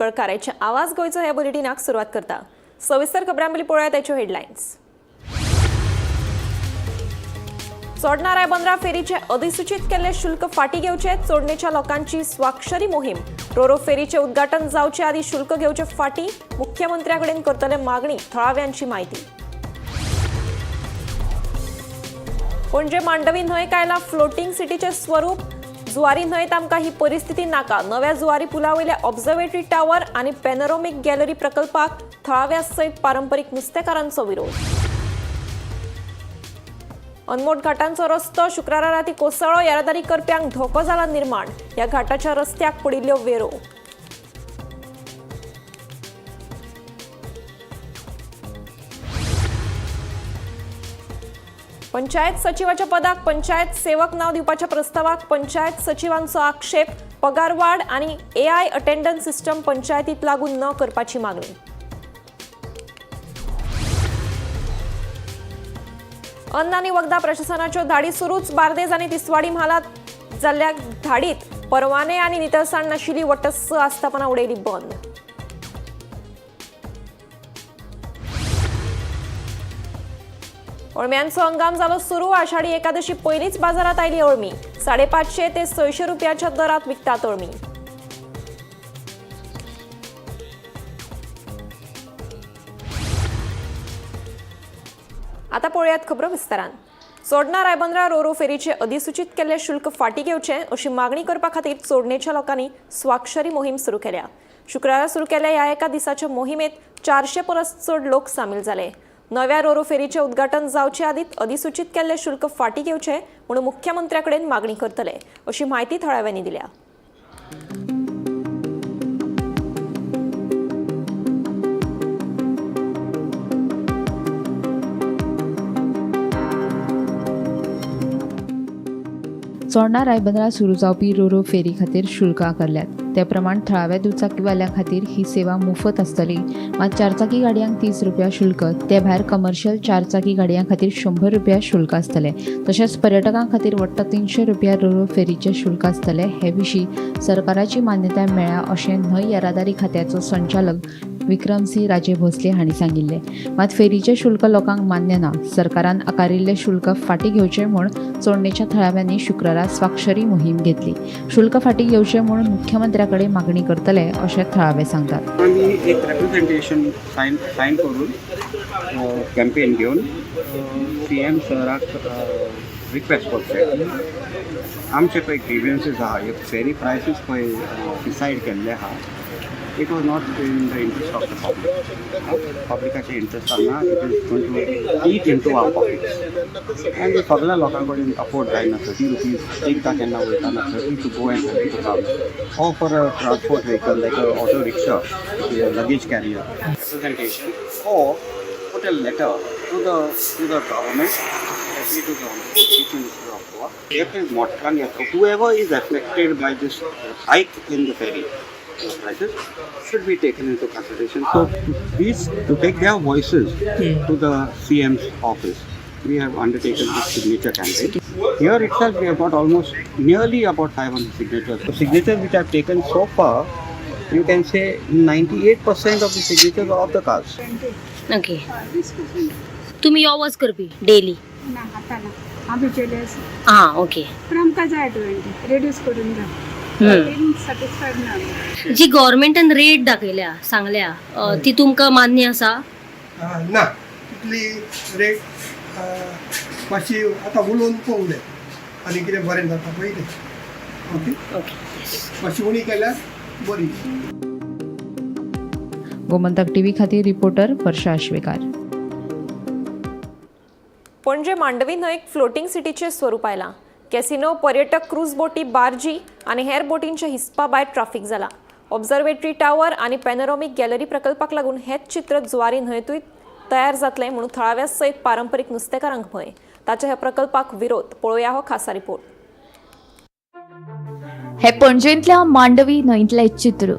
कळकाराचे आवाज गोयचो ह्या बुलेटिनाक सुरुवात करता। सविस्तर खबरांमली पळोवया त्याच्यो हेडलायन्स। चोडणाऱ्या बंदरा फेरीचे अधिसूचित केल्ले शुल्क फाटी घेवचे, चोडणेच्या लोकांची स्वाक्षरी मोहीम। रोरो फेरीचे उद्घाटन जावचे आदी शुल्क घेवचे फाटी, मुख्यमंत्र्याकडेन करतले मागणी, थळाव्यांची माहिती। पणजे मांडवी न्हंय कायला फ्लोटिंग सिटीचे स्वरूप, जुवारी न्हंयत आमकां ही परिस्थिती नाका। नव्या जुवारी पुला वयले ऑब्झर्वेटरी टावर आनी पॅनोरॉमिक गॅलरी प्रकल्पाक थळाव्या सयत पारंपरीक नुस्तेकारांचो विरोध। अनमोड घाटांचो रस्तो शुक्रारा राती कोसळ्ळो, येरादारी करप्यांक धोको जाला निर्माण। ह्या घाटाच्या रस्त्याक पडिल्ल्यो वेरो। पंचायत सचिवाच्या पदाक पंचायत सेवक नाव दिवपाच्या प्रस्तावाक पंचायत सचिवांचो आक्षेप, पगार वाड आणि एआय अटेंडन्स सिस्टम पंचायतीत लागू न करपाची मागणी। अन्न आणि वखदा प्रशासनाच्यो धाडी सुरूच, बार्देज आणि तिसवाडी म्हालात जाल्ल्या धाडीत परवाने आणि नितळसाण नाशिल्ली वटस्स आस्थापना उडयली बंद। अळम्यांचो हंगाम जालो सुरू, आषाढी एकादशी पयलीच बाजारात आयली अळमी। 550 ते 600 रुपयाच्या दरात विकतात अळमी। आता पळोवयात खबरो विस्तारान। चोडणा रायबंदरा रोरो फेरीचे अधिसूचित केल्ले शुल्क फाटी घेवचे अशी मागणी करपा खातीर चोडणेच्या लोकांनी स्वाक्षरी मोहीम सुरू केल्या। शुक्रारा सुरू केल्ल्या ह्या एका दिसाच्या मोहिमेत 400 परस चड लोक सामील जाले। नव्या रोरो फेरीचे उद्घाटन जावचे आदीत अधिसूचित केल्ले शुल्क फाटी घेवचे म्हणून मुख्यमंत्र्याकडेन मागणी करतले अशी माहिती थळाव्यांनी दिल्या। चोडणा रायबंदरा सुरू जावपी रोरो फेरी खातीर शुल्क आकारल्यात। ते प्रमाण थळाव्या दुचाकीवाल्यां खातीर ही सेवा मोफत आसतली, मात चारचाकी गाडयांक 30 रुपया शुल्क, ते भायर कमर्शियल चारचाकी गाडयां खातीर 100 रुपया शुल्क आसतले। तशेंच पर्यटकां खातीर वट्ट 300 रुपया रोरो फेरीचे शुल्क आसतले। हे विशीं सरकाराची मान्यताय मेळ्ळ्या अशें न्हंय येरादारी खात्याचो संचालक विक्रमसिंह राजे भोसले हांणी सांगिल्ले। मात फेरीचे शुल्क लोकांक मान्य ना। सरकारान आकारिल्ले शुल्क फाटी घेवचे म्हूण चोडणेच्या थळाव्यांनी शुक्रारा स्वाक्षरी मोहीम घेतली। शुल्क फाटी घेवचे म्हूण मुख्यमंत्र्याकडे मागणी करतले अशें थळावे सांगतात। आम्ही एक रिप्रेझेंटेशन साइन करून कॅम्पेन घेऊन सीएम सराक रिक्वेस्ट करते। आमचे पळय ग्रीव्हन्सेस आहा, एक फेरी प्रायसीस पळय डिसायड केल्ले आहा, it was not in the interest of the public. पब्लिकाचे इंटरेस्ट आसा, it is going to eat into our pockets and सगळ्या लोकां कडेन अफोर्ड जायना। 30 रुपीज एकदा केन्ना वयताना 30 to go and 30 to come, or for a transport vehicle like a auto rickshaw, luggage carrier representation, or put a letter to the government, especially to the Chief Minister of Goa. Whoever is affected by this hike in the ferry prices should be taken into consideration. So to take their voices to the CM's office, we have undertaken this signature campaign. Here itself we have got almost nearly about 500 signatures. The signatures which I have taken so far, you can say 98% of the signatures are of the cars. Okay, तुम्ही आवाज करपी daily ना हाताना habitually हां okay. पण आमकां जाय 20 reduce करून जाय। Satisfied ना। जी गव्हर्नमेंटान रेट दाखयल्या सांगल्या ती तुमकां मान्य आसा? ना, तितली रेट मातशी आतां उलोवन पळोवंक जाय आनी कितें बरें जाता पळय तें। ओके ओके, मातशी उणी केल्यार बरी। गोमंतक टीव्ही खातीर रिपोर्टर वर्षा आश्वेकार। पणजे मांडवी न्हंयक फ्लोटिंग सिटीचे स्वरूप आयलां। कॅसिनो, पर्यटक क्रूज बोटी, बार्जी आणि हेर बोटींच्या हिस्पा भायर ट्राफिक जाला। ऑब्झर्वेटरी टावर आणि पॅनोरॉमिक गॅलरी प्रकल्पाक लागून हेच चित्र जुवारी न्हंयतूय तयार जातले म्हणून थळाव्या सयत पारंपरीक नुस्तेकारांक भंय। ताच्या ह्या प्रकल्पाक विरोध, पळोवया हो खासा रिपोर्ट। हे पणजेंतल्या मांडवी न्हंयतले चित्र।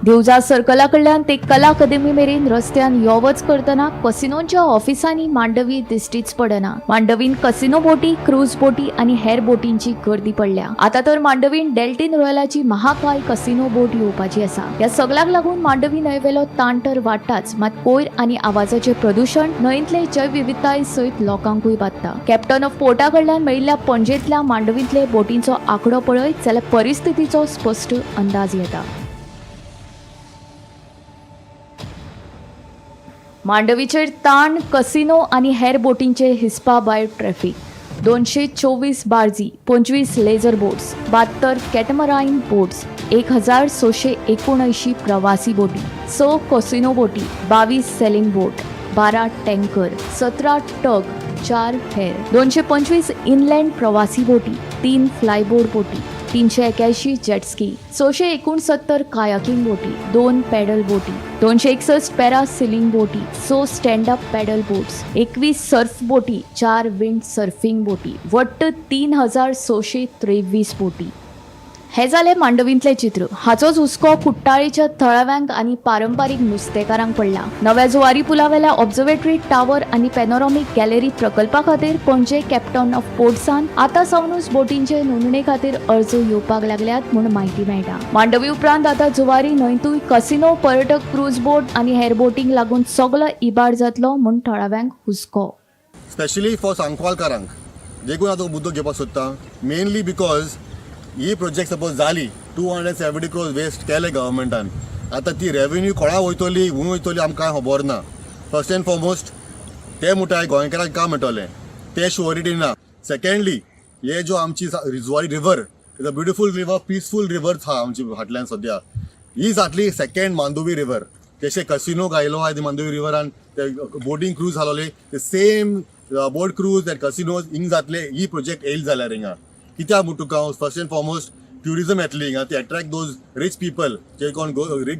दिवजा सर्कला कडल्यान ते कला अकादेमी मेरेन रस्त्यान यो वच करतना कसिनोच्या ऑफिसांनी मांडवी दिश्टीच पडना. मांडवीन कसिनो बोटी, क्रूज बोटी आणि हेर बोटींची गर्दी पडल्या. आता तर मांडवीन डेल्टिन रॉयलाची महाकाय कसिनो बोट येवपाची आसा. या सगळ्याक लागून मांडवी न्हंयवेलो ताण तर वाडटाच, मात कोयर आणि आवाजाचे प्रदूषण न्हंयतले जैवविविधताय सयत लोकांकूय बादता. कॅप्टन ऑफ पोर्टा कडल्यान मेळिल्ल्या पणजेंतल्या मांडवींतले बोटींचो आंकडो पळयत जाल्यार परिस्थितीचो स्पष्ट अंदाज येता. मांडवीचेर ताण, कसिनो आणि हेर बोटींचे हिस्पा भायर ट्रॅफिक. 224 बार्जी, 25 लेझर बोट्स, 72 कॅटमराइन बोट्स, 1679 प्रवासी बोटी, 6 कसिनो बोटी, 22 सेलिंग बोट, 12 टँकर, 17 टग, 4 हेर, 225 इनलँड प्रवासी बोटी, 3 फ्लायबोर्ड बोटी, 381 जेटस्की, 669 कायाकिंग बोटी, 2 पॅडल बोटी, 261 पॅरा सिलिंग बोटी, 6 stand up paddle boats, 21 surf बोटी, 4 विंड सर्फिंग बोटी, वट्ट 3623 बोटी. हे जाले मांडवींतले चित्र. हाचोच हुस्को कुट्टाळेच्या थळाव्यांक आणि पारंपारीक नुस्तेकारांक पडला. नव्या जुवारी पुलावेल्या ऑब्झर्वेटरी टावर आणि पॅनोरॉमिक गॅलरी प्रकल्पा खातीर पणजे कॅप्टन ऑफ पोर्ट्सान आतां सावनूच बोटींचे नोंदणी खातीर अर्ज येवपाक लागल्यात म्हूण म्हायती मेळटा. मांडवी उपरांत आतां जुवारी न्हंयतूय कसिनो, पर्यटक क्रूज बोट आणि हेर बोटींक लागून सगळो इबाड जातलो म्हूण थळाव्यांक हुस्को. स्पेशली फॉर सांकवाळकारांक जे कोण आतां मुद्दो घेवपाक सोदता, mainly because he project suppose जाली 270 crores वेस्ट केले गव्हर्मेंटान. आतां ती रेवेन्यू कोणा वयतली, हूंय वयतली आमकां खबर ना. फर्स्ट एंड फॉरमोस्ट ते मुठाय गोंयकारांक काम मेळटलें ते शुअरिटी ना. सेकंडली हे जो आमची Zuari river is a beautiful river, peaceful river आहा आमची फाटल्यान सद्या. ही जातली सेकंड मांदोवी रिवर. जशे कसिनो गायलो आहा मांदोवी रिवरान, ते बोटींग क्रूज घालवले, ते सेम बोट क्रूज एंड कसिनोज हिंग जातले. ही प्रोजेक्ट येयली जाल्यार हिंगा कित्याक म्हूण तुका फर्स्ट एंड फॉरमोस्ट ट्युरिजम येतली हिंगा. ती अट्रॅक्ट दोज रिच पीपल जे कोण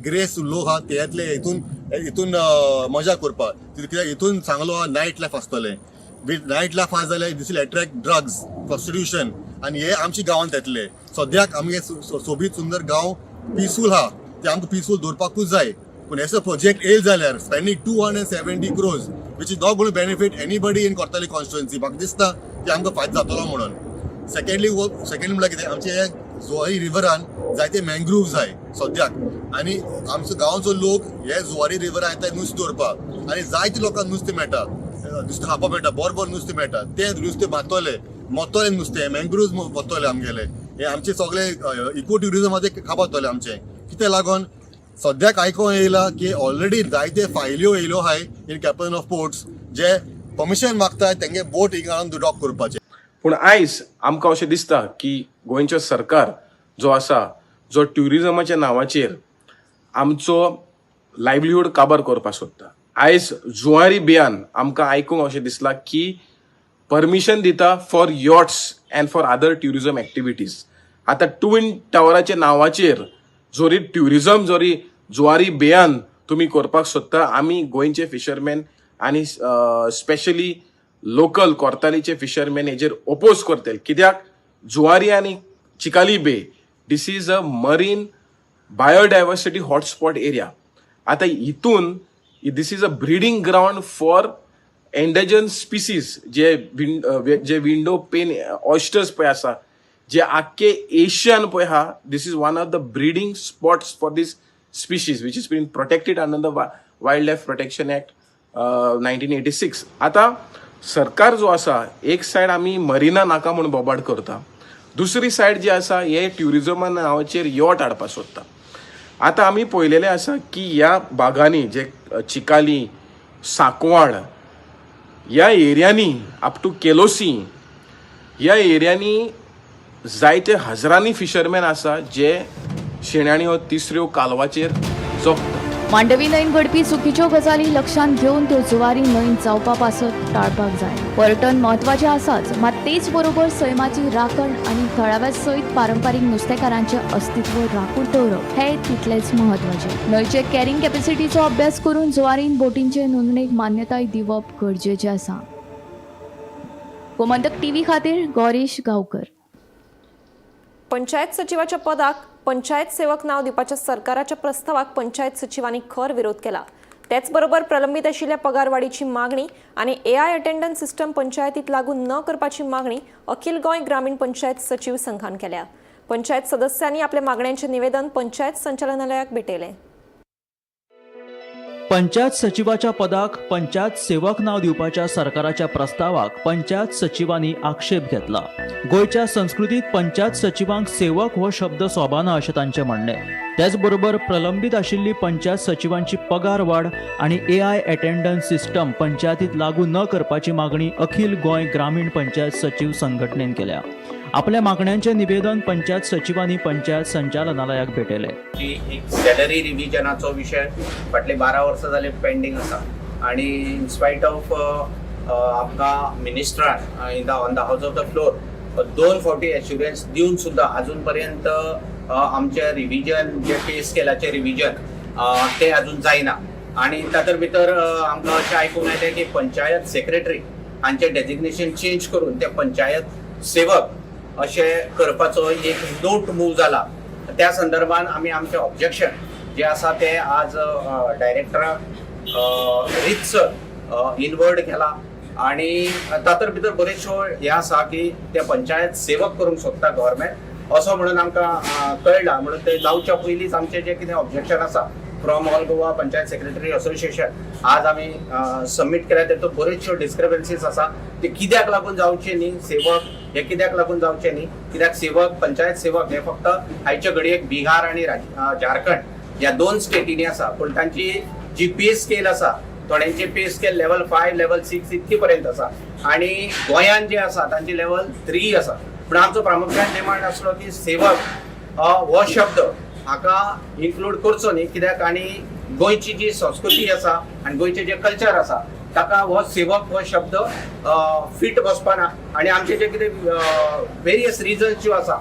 ग्रेस लोक आहा ते येतले हितून मजा करपाक. कित्याक हितून चांगलो नायट लायफ आसतलें. नायट लायफ आसा जाल्यार दिस वील अट्रॅक्ट ड्रग्स, प्रॉस्टिट्यूशन, आनी हे आमच्या गांवांत येतले. सद्याक आमगे सोबीत सुंदर गांव पिसफूल आहा, ते आमकां पिसफूल दवरपाकूच जाय. पूण हेचो प्रोजेक्ट येयले जाल्यार spending 270 crores which is not going to benefit anybody in कोर्ताली कॉन्स्टिट्युएन्सी. म्हाका दिसता की आमकां फायदो जातलो म्हणून. सेकंडली म्हळ्यार कितें, आमचे जुवारी रिवरान जायते मॅंग्रुव्ज जाय सद्याक, आनी आमचो गांवचो लोक हे जुवारी रिवरान येता नुस्तें धरपाक, आनी जायते लोकांक नुस्तें मेळटा, नुस्तें खावपाक मेळटा, बरोबर नुस्तें मेळटा. ते नुस्तें मारतले, मोतले नुस्तें, मॅंग्रुव्ज वतले आमगेले. हे आमचे सगळे इको ट्युरिजमाचे खावपातले आमचे. कित्याक लागून सद्याक आयकोन येयला की ऑलरेडी जायते फायल्यो येयल्यो आहाय इन कॅप्टन ऑफ पोर्ट्स जे परमिशन मागतात तेंगे बोट हिंगा हाडून डॉक करपाचे. पूण आयज आमकां अशें दिसता की गोंयचो सरकार जो आसा, जो ट्युरिजमाच्या नांवाचेर आमचो लायव्हलीहूड काबार करपाक सोदता. आयज जुवारी बेयान आमकां आयकूंक अशें दिसलां की परमिशन दिता for yachts and for other tourism activities. आतां ट्विन टावराच्या नांवाचेर जोरी ट्युरिजम जोरी जुवारी बेयान तुमी करपाक सोदता, आमी गोंयचे फिशरमॅन आनी स्पेशली लोकल कोर्तालीचे फिशरमॅन हेजेर ओपोज करतले. कित्याक जुवारी आनी Chicalim bay this is a marine biodiversity hotspot area. आतां हितून this is a breeding ground for endangered species जे विंडो पेन ऑयस्टर्स पळय आसा, जे आख्खे एशियन पळय आहा, this is one of the breeding spots for this species which is been protected under the wildlife protection act 1986. आतां सरकार जो आसा, एक सायड आमी मरिना नाका म्हणून बोबाड करता, दुसरी सायड जी आसा हे ट्युरिजमा नांवाचेर यॉट हाडपाक सोदता. आतां आमी पळयलेलें आसा की ह्या भागांनी जे चिकाली, सांकवाळ ह्या एरियांनी अप टू केलोसी ह्या एरियांनी जायते हजारांनी फिशरमॅन आसा जे शेण्यानी हो तिसऱ्यो कालवाचेर जगता. मांडवी न्हंयन घडपी चुकीच्यो गजाली लक्षांत घेवन त्यो जुवारी न्हंयन जावपा पासत टाळपाक जाय. पर्यटन म्हत्वाचें आसाच, मात तेच बरोबर सैमाची राखण आनी थळाव्या सयत पारंपारीक नुस्तेकारांचें अस्तित्व राखून दवरप हें तितलेंच म्हत्वाचें. न्हंयचे कॅरिंग कॅपॅसिटीचो अभ्यास करून जुवारीन बोटींचे नोंदणीक मान्यताय दिवप गरजेचें आसा. गोमंतक टीव्ही खातीर गौरीश गांवकर. पंचायत सचिवाच्या पदाक पंचायत सेवक नाव दिवपाच्या सरकाराच्या प्रस्तावाक पंचायत सचिवांनी खर विरोध केला. त्याचबरोबर प्रलंबित आशिल्ल्या पगारवाडीची मागणी आणि AI अटेंडन्स सिस्टम पंचायतीत लागू न करपाची मागणी अखिल गोंय ग्रामीण पंचायत सचिव संघान केल्या. पंचायत सदस्यांनी आपल्या मागण्यांचे निवेदन पंचायत संचालनालयाक भेटयले. पंचायत सचिवाच्या पदाक पंचायत सेवक नाव दिवपाच्या सरकाराच्या प्रस्तावाक पंचायत सचिवांनी आक्षेप घेतला. गोयच्या संस्कृतीत पंचायत सचिवांक सेवक हो शब्द सोबाना अशें तांचें म्हणणें. त्याचबरोबर प्रलंबित आशिल्ली पंचायत सचिवांची पगार वाड आणि AI अटेंडन्स सिस्टम पंचायतीत लागू न करपाची मागणी अखिल गोंय ग्रामीण पंचायत सचिव संघटनेन केल्या. आपल्या मागण्यांचे निवेदन पंचायत सचिवांनी पंचायत संचालनालयाक भेटयले. एक सॅलरी रिव्हिजनाचो विषय फाटले 12 वर्सां जाले पेंडींग आसा आणि इन स्पायट ऑफ आमकां मिनिस्टरान on the house of the floor 2 फावटी एश्युरन्स दिवन सुद्दां अजून पर्यंत आमचे रिव्हिजन जे पे स्केलाचे रिव्हिजन ते अजून जायना. आणि तातूंत भितर आमकां अशें आयकूंक येलें की पंचायत सेक्रेटरी हांचे डेजिग्नेशन चेंज करून ते पंचायत सेवक अशें करपाचो एक नोट मूव जाला. त्या संदर्भात आमी आमचें ऑब्जेक्शन जे आसा ते आज डायरेक्टराक रितसर इनवर्ड केला. आणि तातूंत भितर बरेचश्यो हे आसा की ते पंचायत सेवक करूंक सोदता गव्हर्मेंट असो म्हणून आमकां कळटा. म्हणून ते जावच्या पयलींच आमचें जें कितें ऑब्जेक्शन आसा from all Goa panchayat secretary association आज आमी सबमीट केल्या. तातूंत बरेचश्यो डिस्क्रिपन्सीज आसा ते कित्याक लागून जावचे न्ही सेवक हे कित्याक लागून जावचे न्ही. कित्याक सेवक पंचायत सेवक हे फक्त आयचे घडयेक बिहार आणि झारखंड ह्या 2 स्टेटींनी आसा. पूण तांची जी पे स्केल आसा थोड्यांची पे स्केल लेवल 5 लेवल 6 इतकी पर्यंत आसा आणि गोंयान जे आसा तांची लेवल 3 आसा. पूण आमचो प्रामुख्यान डिमांड आसलो की सेवक हो शब्द हाका इन्क्लूड करचो न्ही. कित्याक आनी गोंयची जी संस्कृती आसा आनी गोंयचे जे कल्चर आसा ताका हो सेवक हो शब्द फिट बसपाना. आणि आमचे जे कितें वेरियस रिजन्स ज्यो आसा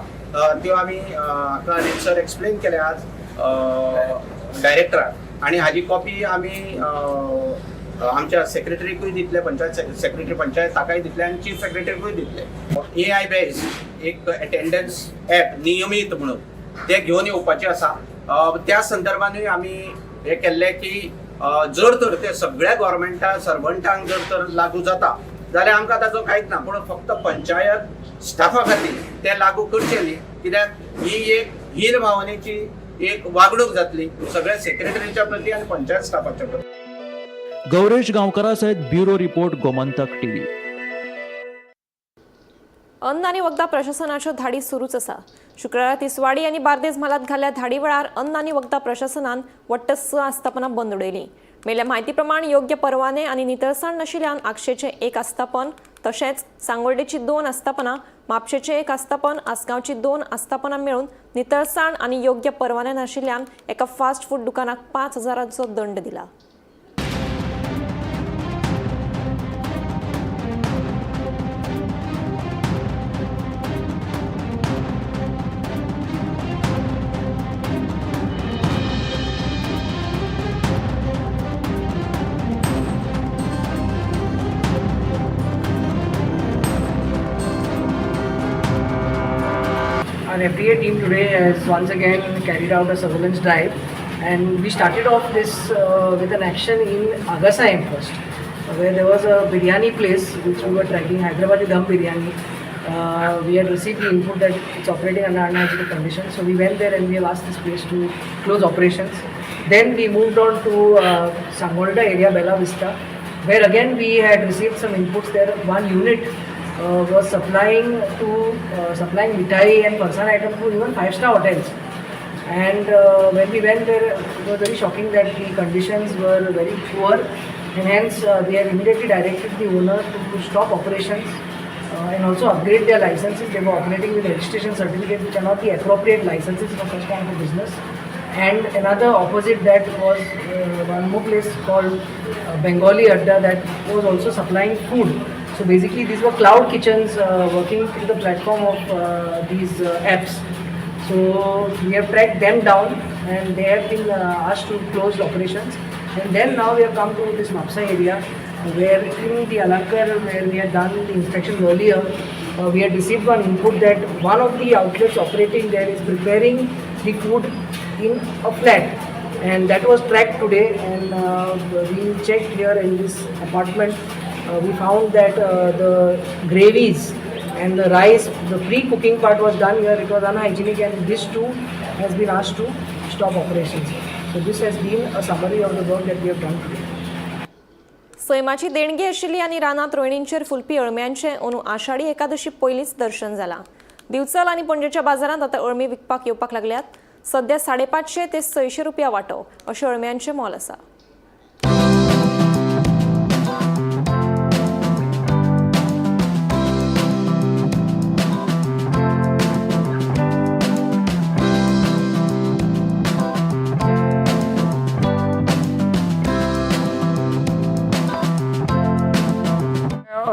त्यो आमी हाका रितसर एक्सप्लेन केले आज डायरेक्टराक. आणि हाजी कॉपी आमी आमच्या सेक्रेटरीकूय दितले पंचायत सेक्रेटरी पंचायत ताकाय दितले आणि चीफ सेक्रेटरीकूय दितले. AI बेस एक अटेंडन्स ॲप नियमीत म्हणून ते घेवन येवपाचे आसा. त्या संदर्भानूय आमी हे केल्ले की जर तर ते सगळ्या गव्हर्मेंटा सर्वंटांक जर तर लागू जाता जाल्यार आमकां ताचो कांयच ना. पूण फक्त पंचायत स्टाफा खातीर ते लागू करचे न्ही. कित्याक ही एक हीन भावनेची एक वागणूक जातली सगळ्या सेक्रेटरीच्या प्रती आणि पंचायत स्टाफाच्या प्रती. गौरेश गांवकारा सयत ब्युरो रिपोर्ट गोमंतक TV. अन्न आणि वखदा प्रशासनाच्यो धाडी सुरूच आसा. शुक्रारा तिसवाडी आनी बार्देज म्हालात घाल्ल्या धाडी वेळार अन्न आणि वखदा प्रशासनान वट्ट 6 आस्थापनां बंद उडयली. मेल्या म्हायती प्रमाण योग्य परवाने आनी नितळसाण नाशिल्ल्यान आक्षेचें 1 आस्थापन तशेंच सांगोर्डेची 2 आस्थापनां म्हापशेचें 1 आस्थापन आसगांवची 2 आस्थापनां मेळून नितळसाण आनी योग्य परवाने नाशिल्ल्यान एका फास्ट फूड दुकानाक 5,000चो दंड दिला. Our FDA team today has once again carried out a surveillance drive, and we started off this with an action in Agasaim first, where there was a biryani place which we were tracking, Hyderabadi Dum Biryani. We had received the input that it's operating under unhygienic conditions, so we went there and we have asked this place to close operations. Then we moved on to Sangolda area, Bella Vista, where again we had received some inputs there. One unit was supplying mithai and farsan items to even 5-star hotels. And when we went there, it was very shocking that the conditions were very poor, and hence we have immediately directed the owner to stop operations and also upgrade their licenses. They were operating with registration certificates which are not the appropriate licenses for such kind of business. And another opposite that was one more place called Bengali Adda that was also supplying food. So basically these were cloud kitchens working through the platform of these apps. So we have tracked them down and they have been asked to close operations. And then now we have come to this Mapsa area where in the Alankar where we had done the inspection earlier, we had received one input that one of the outlets operating there is preparing the food in a flat, and that was tracked today. And we checked here in this apartment. We found that the gravies and the rice, the pre-cooking part was done here. It was unhygienic, and this too has been asked to stop operations. So this has been a summary of the work that we have done today. सैमाची देणगी आशिल्ली आनी रानांत रोयणींचेर फुलपी अळम्यांचें अंदू आषाढी एकादशी पयलींच दर्शन जालां. दिवचल आनी पणजेच्या बाजारांत आतां अळमी विकपाक येवपाक लागल्यात. सध्या 550 ते 600 रुपया वांटो अशें अळम्यांचें मोल आसा.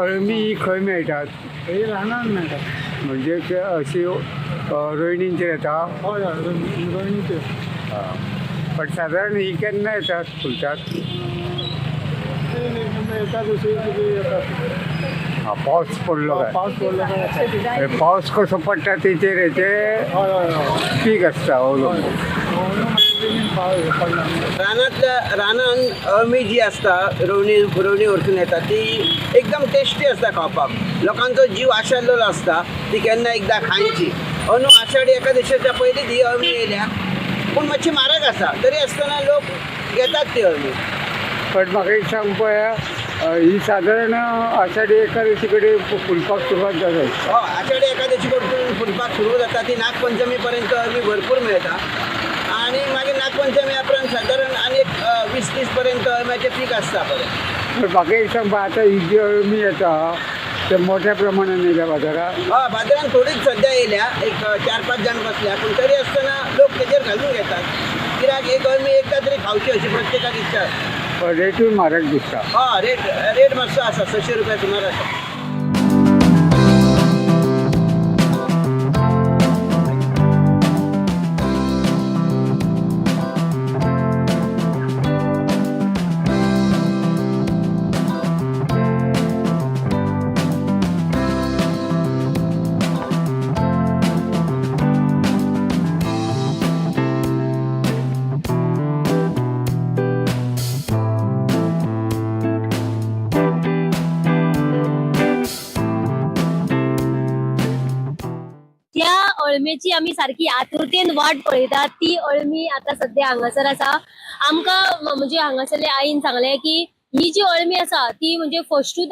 अळमी खंय मेळटात? रानांत मेळटात. म्हणजे अशी रोयणींचेर येता? हय हय, रोयणीचेर. पण सादारण ही केन्ना येतात, फुलतात? एकादशी येतात. पावस पडलो काय? पावस पडलो काय? पावस कसो पडटा तेचेर हेचे पीक आसता अवलंबून. रानांत अळमी जी आसता रोवणी वरसून येता ती एकदम टेस्टी आसता खावपाक. लोकांचो जीव आशाल्लो आसता ती केन्ना एकदां खायची. अंदू आषाढी एकादशीच्या पयलींच ही अळमी येयल्या, पूण मातशी म्हारग आसा. तरी आसतना लोक घेतात ती अळमी. पण म्हाका एक सांग पळय, ही सादारण आषाढी एकादशी कडेन फुलपाक सुरवात जाता. आषाढी एकादशी कडसून फुलपाक सुरू जाता. ती नागपंचमी पर्यंत अळमी भरपूर मेळटा आणि मागीर नागपंचमी उपरांत सादारण आनी 20-30 पर्यंत अळम्याचें पीक आसता परत. म्हाका एक सांग, आतां ही जी अळमी येता ते मोठ्या प्रमाणान येयल्या बाजारात? बाजारांत थोडीच सध्या येयल्या, एक 4-5 जाण बसल्या, पूण तरी आसतना लोक तेजेर घालून घेतात. कित्याक एक अळमी एकदा तरी खावची अशी प्रत्येकाक इच्छा आसता. रेटूय म्हारग दिसता. रेट मातसो आसा, 600 रुपया सुमार आसा. त्या अळमेची आमी सारखी आतुरतेन वाट पळयतात. ती अळमी आता सध्या हांगासर आसा. आमकां म्हणजे हांगासरले आईन सांगले की ही जी अळमी आसा ती म्हणजे फस्टूच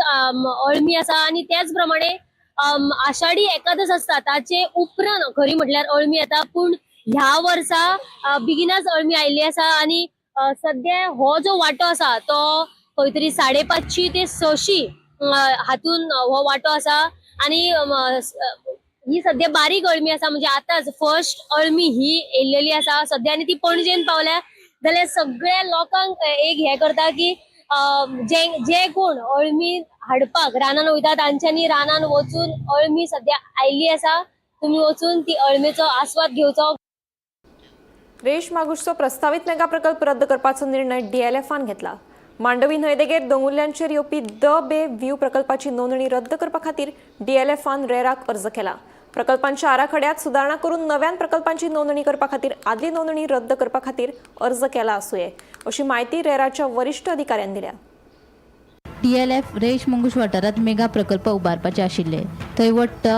अळमी आसा आणि त्याच प्रमाणे आषाढी एकादश आसता ताचे उपरांत खरी म्हटल्यार अळमी येता. पूण ह्या वर्सा बेगिनाच अळमी आयिल्ली आसा आणि सध्या हो जो वाटो आसा तो खंय तरी 550 ते 600 हातून हो वाटो आसा. आणि ही सध्या बारीक अळमी आसा, म्हणजे आताच फर्स्ट अळमी ही येयलेली आसा सध्या आणि ती पणजेन पावल्या. जाल्यार सगळ्या लोकांक एक हे करता की जे कोण अळमी हाडपाक रानान वयता तांच्यांनी रानान वचून अळमी सध्या आयिल्ली आसा, तुम्ही वचून ती अळमेचो आस्वाद घेवचो. रेश मागुशचो प्रस्तावित मेगा प्रकल्प रद्द करपाचो निर्णय DLFन घेतला. मांडवी न्हंयदेगेर दोंगुल्ल्यांचेर येवपी द बे व्ह्यू प्रकल्पाची नोंदणी रद्द करपा खातीर DLFन रेराक अर्ज केला. प्रकल्पांच्या आराखड्यात सुदारणा करून नव्यान प्रकल्पांची नोंदणी करपा खातीर आदली नोंदणी रद्द करपा खातीर अर्ज केला आसूये अशी माहिती रेराच्या वरिष्ठ अधिकाऱ्यान दिल्या. DLF रेश मंगूश वाठारांत मेगा प्रकल्प उबारपाचे आशिल्ले. थंय वट्ट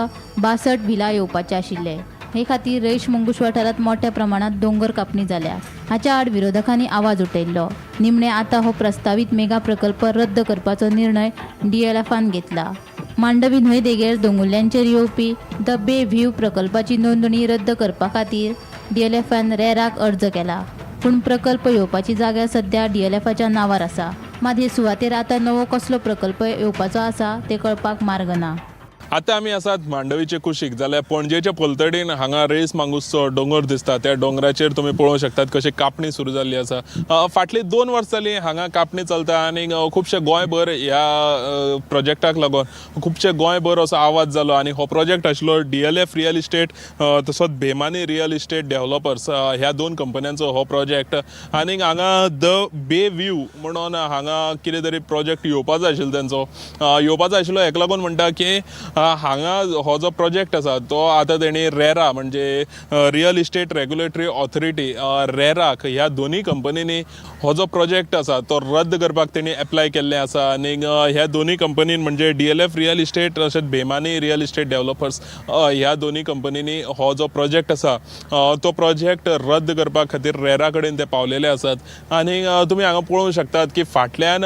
62 व्हिला येवपाचे आशिल्ले. हे खातीर रेश मंगूश वाठारांत मोठ्या प्रमाणात दोंगर कापणी जाल्या. हाच्या आड विरोधकांनी आवाज उठयल्लो. निमणे आतां हो प्रस्तावित मेगा प्रकल्प रद्द करपाचो निर्णय DLFन घेतला. मांडवी न्हंय देगेर दोंगुल्ल्यांचेर येवपी द बे व्ह्यू प्रकल्पाची नोंदणी रद्द करपा खातीर DLFन रेराक अर्ज केला. पूण प्रकल्प येवपाची जागा सध्या DLFच्या नांवार आसा. मात हे सुवातेर आतां नवो कसलो प्रकल्प येवपाचो आसा ते कळपाक मार्ग ना. आतां आमी आसात मांडवीचे कुशीक. जाल्यार पणजेच्या पलतडीन हांगा रेस मांगूसचो दोंगर दिसता. त्या दोंगराचेर तुमी पळोवंक शकतात कशी कापणी सुरू जाल्ली आसा. फाटली 2 वर्सां जालीं हांगा कापणी चलता आनी खुबशे गोंयभर ह्या प्रोजेक्टाक लागून खुबशे गोंयभर असो आवाज जालो. आनी हो प्रोजेक्ट आशिल्लो DLF रियल इस्टेट तसोच भेमानी रियल इस्टेट डेव्हलपर्स ह्या 2 कंपन्यांचो हो प्रोजेक्ट. आनी हांगा द बे व्ह्यू म्हणून हांगा कितें तरी प्रोजेक्ट येवपा जाय आशिल्लो त्यांचो येवपा जाय आशिल्लो. हेका लागून म्हणटा की हांगा हो जो प्रोजेक्ट आसा तो आतां तेणी रेरा म्हणजे रियल इस्टेट रेग्युलेटरी ऑथॉरिटी रेराक ह्या दोन्ही कंपनींनी हो जो प्रोजेक्ट आसा तो रद्द करपाक तेणी एप्लाय केल्लें आसा आनी ह्या दोन्ही कंपनीन म्हणजे DLF रियल इस्टेट तशेंच बेमानी रियल इस्टेट डेव्हलपर्स ह्या दोन्ही कंपनींनी हो जो प्रोजेक्ट आसा तो प्रोजेक्ट रद्द करपा खातीर रेरा कडेन ते पावलेले आसात आनी तुमी हांगा पळोवंक शकतात की फाटल्यान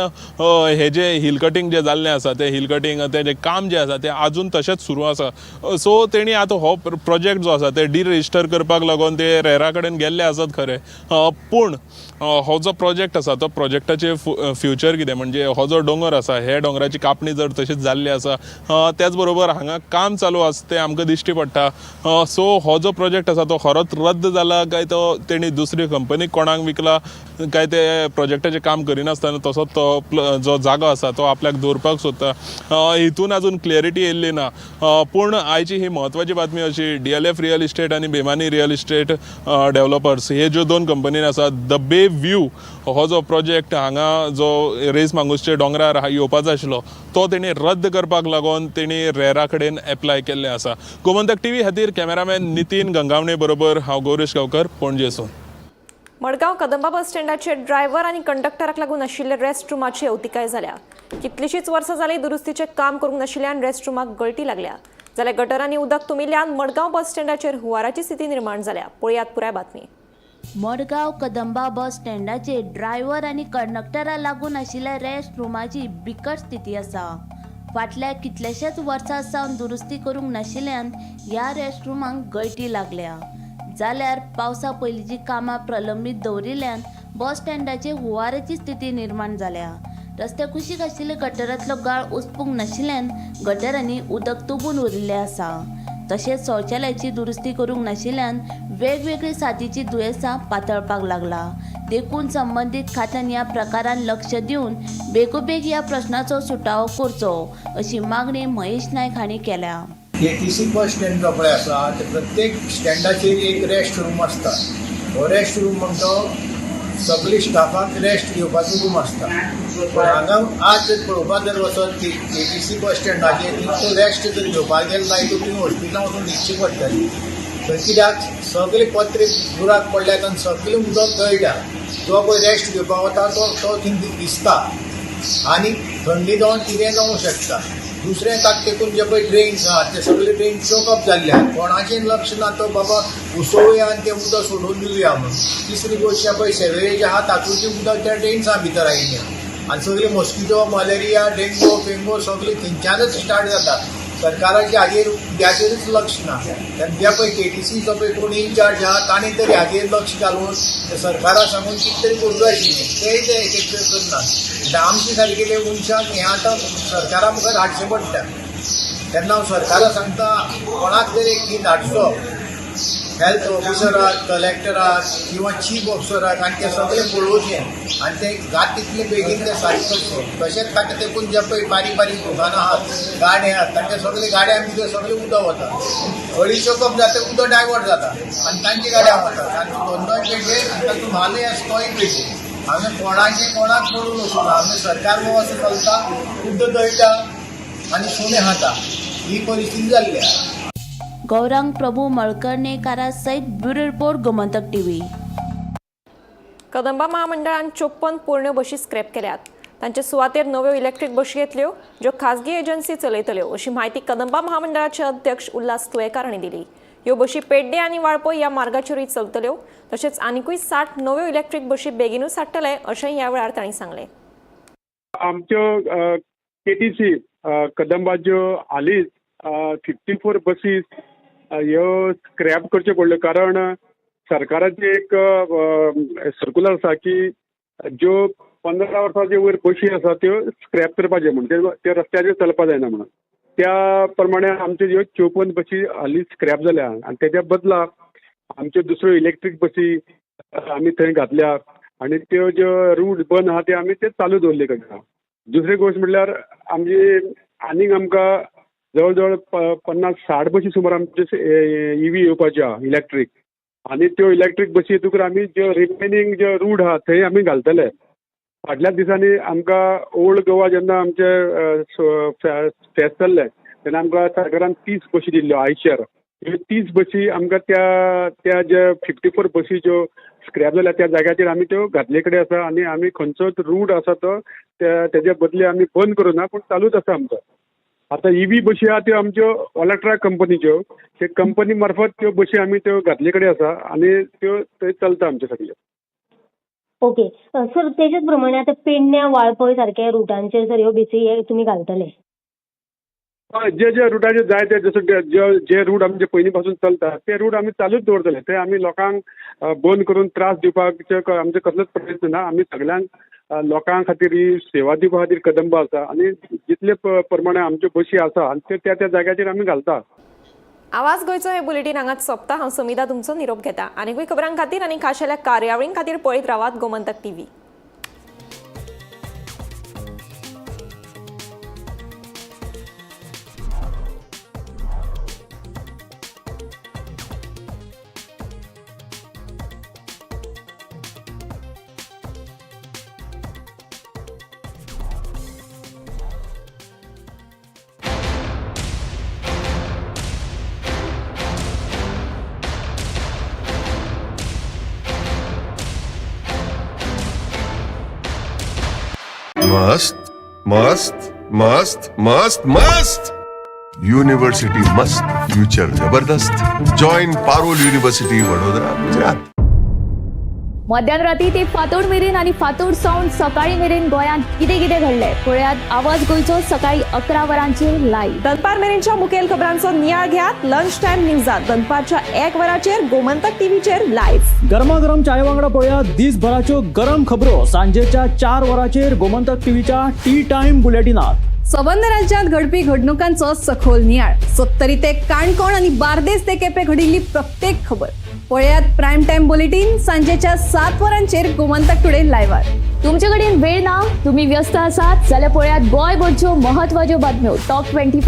हे जे हिल कटींग जे जाल्लें आसा ते हिल कटींग तें काम जे आसा तें आजून तशेंच सुरू आसा सो तेणी आतां हो प्रोजेक्ट जो आसा ते डिरजिस्टर करपाक लागून ते रेरा कडेन गेल्ले आसात खरे पूण हो जो प्रोजेक्ट आसा तो प्रोजेक्टाचे फ्युचर कितें म्हणजे हो जो दोंगर आसा हे दोंगराची कापणी जर तशीच जाल्ली आसा त्याच बरोबर हांगा काम चालू आसा तें आमकां दिश्टी पडटा सो हो जो प्रोजेक्ट आसा तो खरोच रद्द जाला काय तो तेणी दुसरी कंपनीक कोणाक विकला काय ते प्रोजेक्टाचें काम करिनासतना तसोच तो जो जागो आसा तो आपल्याक दवरपाक सोदता हितून आजून क्लियरिटी येयल्ली ना पूण आयची ही म्हत्वाची बातमी अशी DLF रियल इस्टेट आनी बेमानी रियल इस्टेट डेव्हलपर्स हे ज्यो दोन कंपनी आसा द बे व्यू हो जो प्रोजेक्ट हांगा जो रेस मांगूसचे दोंगरार येवपाचो आशिल्लो तो तेणी रद्द करपाक लागून तेणी रेरा कडेन एप्लाय केल्लें आसा गोमंतक TV खातीर कॅमेरामॅन नितीन गंगावणे बरोबर हांव गौरीश गांवकर पणजेसून मडगांव कदंबा बस स्टँडाचे ड्रायव्हर आणि कंडक्टराक लागून आशिल्ले रेस्ट रुमाची अवतिकाय जाल्या कितलीशीच वर्सां जाली दुरुस्तीचे काम करूंक नाशिल्ल्यान रेस्ट रुमाक गळटी लागल्या जाल्यार गटरांनी उदक तुंबिल्ल्यान मडगांव बस स्टँडाचेर हुंवाराची स्थिती निर्माण जाल्या पळयात पुराय बातमी मडगांव कदंबा बस स्टँडाचेर ड्रायव्हर आनी कंडक्टराक लागून आशिल्ल्या रेस्ट रुमाची बिकट स्थिती आसा फाटल्या कितलेशेच वर्सां सावन दुरुस्ती करूंक नाशिल्ल्यान ह्या रेस्ट रुमांक गळटी लागल्या जाल्यार पावसा पयलींची कामां प्रलंबीत दवरिल्ल्यान बस स्टँडाचेर हुंवाराची स्थिती निर्माण जाल्या रस्त्या कुशीक आशिल्ले गटरांतलो गाळ उचपूंक नाशिल्ल्यान गटरांनी उदक तुंबून उरिल्लें आसा तशेंच शौचालयाची दुरुस्ती करूंक नाशिल्ल्यान वेगवेगळी साथीची दुयेंसां पातळपाक लागला देखून संबंदीत खात्यान ह्या प्रकारान लक्ष दिवन बेगोबेग ह्या प्रश्नाचो सुटावो करचो अशी मागणी महेश नायक हांणी केल्या KTC बस स्टँड जो पळय आसा ते प्रत्येक स्टँडाचेर एक रेस्ट रूम आसता हो रेस्ट रूम म्हणटा सगळे स्टाफाक रेस्ट घेवपाचो रूम आसता पण हांगा आज जर पळोवपाक जर वचत KTC बस स्टँडाचेर तो रेस्ट जर घेवपाक गेलो जाल्यार तुमी हॉस्पिटलांत वचून न्हिदची पडटली तर कित्याक सगळे पत्रे बुराक पडल्यात आनी सगळें उदक गळटा जो पळय रेस्ट घेवपाक वता तो थिंग दिसता आनी थंडी जावन कितें जावंक शकता दुसरें ताका तेकून जे पळय ड्रेन्स आहात ते सगळे ड्रेन चोकअप जाल्ले आहात कोणाचें लक्ष ना तो बाबा उसळुया आनी तें उदक सोडून दिवया म्हणून तिसरी गोश्ट पळय सेवेरेज आहा तातूंतलें उदक त्या ड्रेन्सा भितर आयिल्लें आनी सगळे मॉस्किटो मलेरिया डेंगू पेंगू सगळे थंयच्यानच स्टार्ट जाता सरकाराचें हाजेर त्याचेरच लक्ष ना जे पळय KTC जो पळय कोण इन्चार्ज आहा ताणें तरी हाजेर लक्ष घालून सरकाराक सांगून कितें तरी करूंक जाय आशिल्लें तेंय ते करना आमचे सारकेले मनशाक हें आतां सरकारा मुखार हाडचें पडटा तेन्ना हांव सरकाराक सांगता कोणाक तरी एक धाडचो हेल्थ ऑफिसराक कलेक्टराक किंवा चीफ ऑफिसराक आनी ते सगळें पळोवचें आनी ते जाता तितले बेगीन ते सारकें करचें तशेंच ताका तेकून जे पळय बारीक बारीक दुकानां आहात गाडे आहात तांचे सगळे गाड्यां भितर सगळें उदक वता हळी चोकप जाता उदक डायवर्ट जाता आनी तांचे गाड्या वता तांचो धंदोय पेटे आनी तातूंत म्हालय आसा तोय पेटे हांवें कोणाक पळोवन वचूना हांवें सरकार वो असो चलता उदक दळटा आनी सुणे खाता ही परिस्थिती जाल्ली आसा गौरांग प्रभू मळकर्णेकारा सयत bureau report Gomantak TV Kadamba महामंडळान 54 पोरण्यो बशी स्क्रॅप केल्यात तांचे सुवातेर नव्यो इलेक्ट्रीक बशी येतल्यो ज्यो खाजगी एजन्सी चलयतल्यो अशी माहिती कदंबा महामंडळाचे अध्यक्ष उल्हास तुयेकार हांणी दिली ह्यो बशी पेड्डे आनी वाळपय ह्या मार्गाचेरूय चलतल्यो तशेंच आनीकूय 60 नव्यो इलेक्ट्रीक बशी बेगीनूच हाडटले अशेंय ह्या वेळार तांणी सांगलें आमच्यो KTC कदंबाच्यो हालींच 54 बसीस ह्यो स्क्रॅप करच्यो पडल्यो कारण सरकाराची एक सर्क्युलर आसा की ज्यो 15 वर्सांचे वयर बशी आसा त्यो स्क्रॅप करपाच्यो म्हणून ते रस्त्याचेर चलपा जायना म्हणून त्या प्रमाणे आमच्यो ज्यो 54 बशी हालींच स्क्रॅप जाल्या आनी तेच्या बदला आमच्यो दुसऱ्यो इलेक्ट्रीक बसी आमी थंय घातल्या आनी त्यो ज्यो रूट बंद आहा ते आमी ते चालू दवरले करता दुसरी गोश्ट म्हणल्यार आमची आनीक आमकां जवळ जवळ 50-60 बशी सुमार आमचे EV येवपाच्यो आहा इलेक्ट्रीक आनी त्यो इलेक्ट्रीक बशी येतकूर आमी ज्यो रिमेनींग जे रूट आहा थंय आमी घालतले फाटल्या दिसांनी आमकां ओल्ड गोवा जेन्ना आमचे फेस्त चल्लें तेन्ना आमकां सरकारान 30 बसी दिल्ल्यो आयशर. ह्यो 30 बसी आमकां त्या ज्या 54 बसी ज्यो स्क्रॅप जाल्या त्या जाग्याचेर आमी त्यो घातले कडेन आसा आनी आमी खंयचोच रूट आसा तो तेज्या बदली आमी बंद करूना पूण चालूच आसा आमचो. आतां EV बसी आहा त्यो आमच्यो ओलाट्रा कंपनीच्यो. ते कंपनी मार्फत त्यो बसी आमी त्यो घातले कडेन आसा आनी त्यो थंय चलता आमच्यो सगळ्यो. ओके सर, तेच्याच प्रमाणे आता पेडण्या वाळपय सारख्या रुटांचेर सर ह्यो बसी तुमी घालतले? जे रुटाचेर जाय ते जसो जे रूट आमचे पयलीं पासून चलता ते रूट आमी चालूच दवरतले. ते आमी लोकांक बंद करून त्रास दिवपाचे आमचे कसलोच प्रयत्न ना. आमी सगळ्यांक लोकां खातीर ही सेवा दिवपा खातीर कदंबा आसा आनी जितले प्रमाणे आमच्यो बसी आसा आनी त्या जाग्याचेर आमी घालता. आवाज गोंयचो हे बुलेटीन हांगाच सोंपता. हांव समिता तुमचो निरोप घेता. आनीकूय खबरां खातीर आनी खाशेल्या कार्यावळीं खातीर पळयत रावात गोमंतक TV. मस्त मस्त मस्त मस्त मस्त युनिवर्सिटी मस्त, फ्युचर जबरदस्त. Join Parul university Vadodara, Gujarat. मध्यराती ते फातोड मेरेन आणि फातोड सावन सकाळी मेरेन गोंयांत कितें कितें घडलें पळयात आवाज गोंयचो सकाळी 11 वरांचेर लायव्ह. दनपार मेरेनच्या मुखेल खबरांचो नियाळ घेयात लंच टायम न्यूजात दनपारच्या 1 वराचेर गोमंतक टीव्हीचेर लायव्ह. गरमागरम चाय वांगडा पळयात दिसभराच्यो गरम खबरो सांजेच्या 4 वराचेर गोमंतक टीव्हीच्या टी टाइम बुलेटिनात. संबंध राज्यांत घडपी घडणुकांचो सखोल नियाळ. 70 ते काणकोण आणि बार्देस ते केपें घडिल्ली प्रत्येक खबर पळयात प्रायम टाइम बुलेटिन सांजेच्या 7 वरांचेर गोमंतक टुडे लायव्हार. तुमचे कडेन वेळ ना, तुम्ही व्यस्त आसात जाल्यार पळयात गोंयभरच्यो महत्वाच्यो बातम्यो टॉप 25